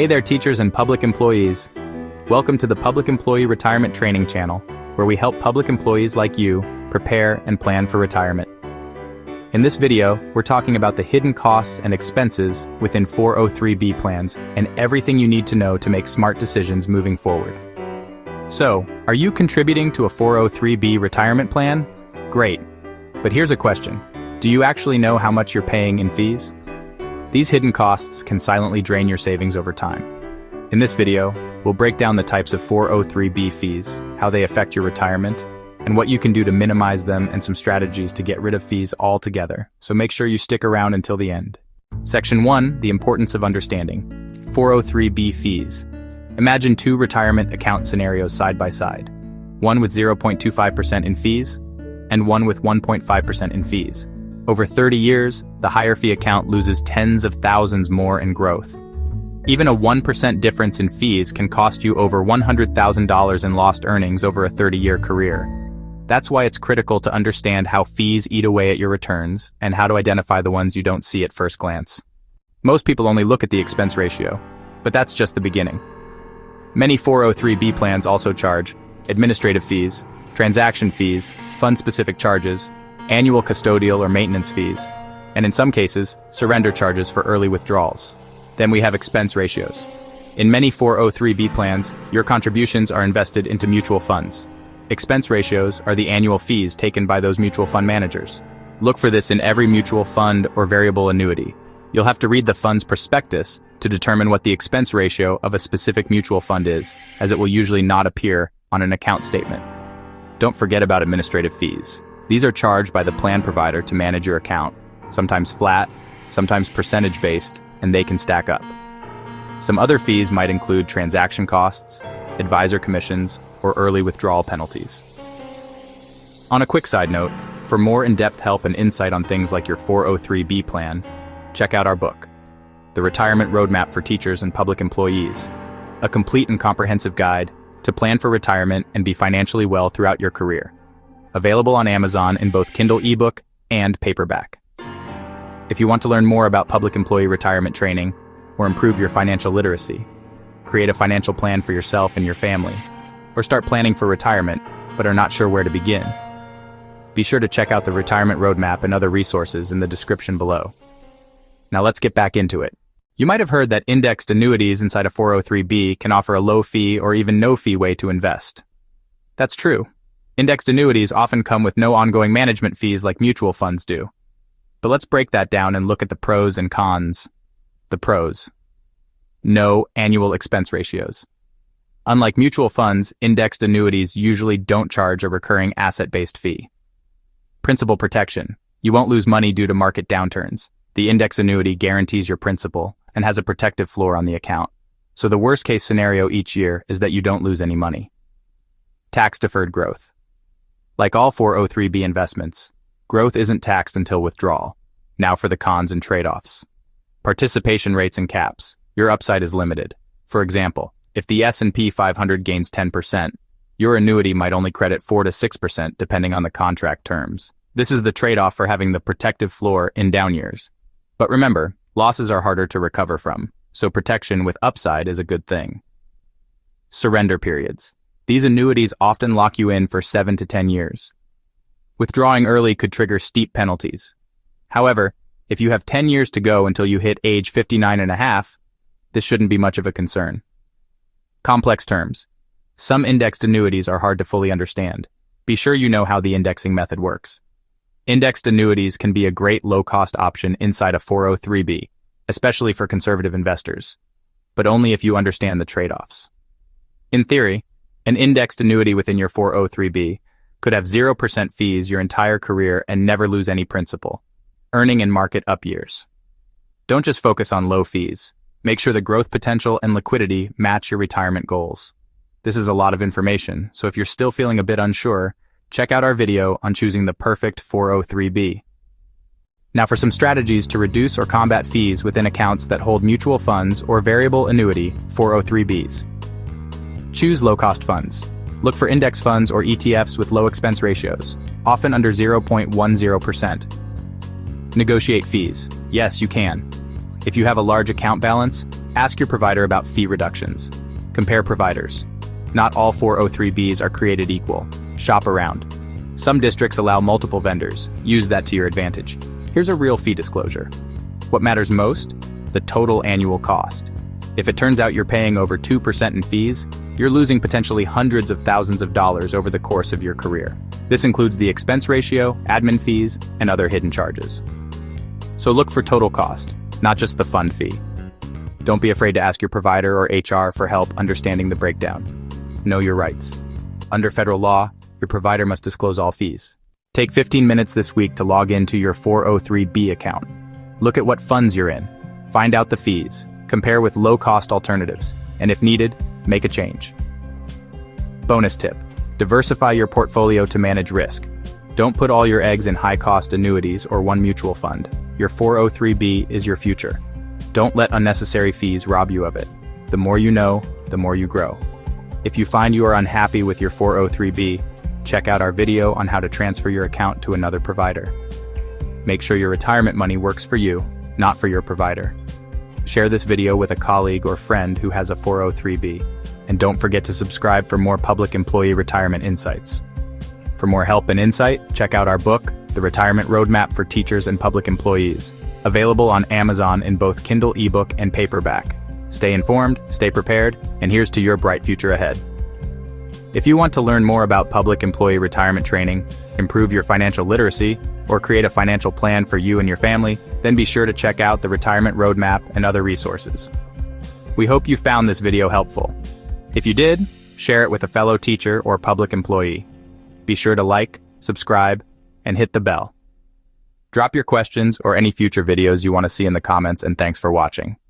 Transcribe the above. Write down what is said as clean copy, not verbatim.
Hey there, teachers and public employees. Welcome to the Public Employee Retirement Training Channel, where we help public employees like you prepare and plan for retirement. In this video, we're talking about the hidden costs and expenses within 403(b) plans and everything you need to know to make smart decisions moving forward. So, are you contributing to a 403(b) retirement plan? Great. But here's a question. Do you actually know how much you're paying in fees? These hidden costs can silently drain your savings over time. In this video, we'll break down the types of 403(b) fees, how they affect your retirement, and what you can do to minimize them, and some strategies to get rid of fees altogether. So make sure you stick around until the end. Section 1, the importance of understanding 403(b) fees. Imagine two retirement account scenarios side by side, one with 0.25% in fees and one with 1.5% in fees. Over 30 years, the higher fee account loses tens of thousands more in growth. Even a 1% difference in fees can cost you over $100,000 in lost earnings over a 30-year career. That's why it's critical to understand how fees eat away at your returns and how to identify the ones you don't see at first glance. Most people only look at the expense ratio, but that's just the beginning. Many 403(b) plans also charge administrative fees, transaction fees, fund-specific charges, annual custodial or maintenance fees, and in some cases, surrender charges for early withdrawals. Then we have expense ratios. In many 403(b) plans, your contributions are invested into mutual funds. Expense ratios are the annual fees taken by those mutual fund managers. Look for this in every mutual fund or variable annuity. You'll have to read the fund's prospectus to determine what the expense ratio of a specific mutual fund is, as it will usually not appear on an account statement. Don't forget about administrative fees. These are charged by the plan provider to manage your account, sometimes flat, sometimes percentage-based, and they can stack up. Some other fees might include transaction costs, advisor commissions, or early withdrawal penalties. On a quick side note, for more in-depth help and insight on things like your 403(b) plan, check out our book, The Retirement Roadmap for Teachers and Public Employees, a complete and comprehensive guide to plan for retirement and be financially well throughout your career. Available on Amazon in both Kindle ebook and paperback. If you want to learn more about public employee retirement training or improve your financial literacy, create a financial plan for yourself and your family, or start planning for retirement but are not sure where to begin, be sure to check out the Retirement Roadmap and other resources in the description below. Now let's get back into it. You might have heard that indexed annuities inside a 403(b) can offer a low fee or even no fee way to invest. That's true. Indexed annuities often come with no ongoing management fees like mutual funds do. But let's break that down and look at the pros and cons. The pros. No annual expense ratios. Unlike mutual funds, indexed annuities usually don't charge a recurring asset-based fee. Principal protection. You won't lose money due to market downturns. The index annuity guarantees your principal and has a protective floor on the account. So the worst-case scenario each year is that you don't lose any money. Tax-deferred growth. Like all 403(b) investments, growth isn't taxed until withdrawal. Now for the cons and trade-offs. Participation rates and caps. Your upside is limited. For example, if the S&P 500 gains 10%, your annuity might only credit 4 to 6% depending on the contract terms. This is the trade-off for having the protective floor in down years. But remember, losses are harder to recover from, so protection with upside is a good thing. Surrender periods. These annuities often lock you in for 7 to 10 years. Withdrawing early could trigger steep penalties. However, if you have 10 years to go until you hit age 59 and a half, this shouldn't be much of a concern. Complex terms. Some indexed annuities are hard to fully understand. Be sure you know how the indexing method works. Indexed annuities can be a great low-cost option inside a 403(b), especially for conservative investors, but only if you understand the trade-offs. In theory, an indexed annuity within your 403(b) could have 0% fees your entire career and never lose any principal, earning in market up years. Don't just focus on low fees. Make sure the growth potential and liquidity match your retirement goals. This is a lot of information, so if you're still feeling a bit unsure, check out our video on choosing the perfect 403(b). Now for some strategies to reduce or combat fees within accounts that hold mutual funds or variable annuity 403(b)s. Choose low-cost funds. Look for index funds or ETFs with low expense ratios, often under 0.10%. Negotiate fees. Yes, you can. If you have a large account balance, Ask your provider about fee reductions. Compare providers. Not all 403Bs are created equal. Shop around. Some districts allow multiple vendors. Use that to your advantage. Here's a real fee disclosure. What matters most? The total annual cost. If it turns out you're paying over 2% in fees, you're losing potentially hundreds of thousands of dollars over the course of your career. This includes the expense ratio, admin fees, and other hidden charges. So look for total cost, not just the fund fee. Don't be afraid to ask your provider or HR for help understanding the breakdown. Know your rights. Under federal law, your provider must disclose all fees. Take 15 minutes this week to log into your 403B account. Look at what funds you're in. Find out the fees. Compare with low-cost alternatives. And if needed, make a change. Bonus tip: diversify your portfolio to manage risk. Don't put all your eggs in high-cost annuities or one mutual fund. Your 403B is your future. Don't let unnecessary fees rob you of it. The more you know, the more you grow. If you find you are unhappy with your 403B, check out our video on how to transfer your account to another provider. Make sure your retirement money works for you, not for your provider. Share this video with a colleague or friend who has a 403B. And don't forget to subscribe for more public employee retirement insights. For more help and insight, check out our book, The Retirement Roadmap for Teachers and Public Employees, available on Amazon in both Kindle ebook and paperback. Stay informed, stay prepared, and here's to your bright future ahead. If you want to learn more about public employee retirement training, improve your financial literacy, or create a financial plan for you and your family, then be sure to check out the Retirement Roadmap and other resources. We hope you found this video helpful. If you did, share it with a fellow teacher or public employee. Be sure to like, subscribe, and hit the bell. Drop your questions or any future videos you want to see in the comments, and thanks for watching.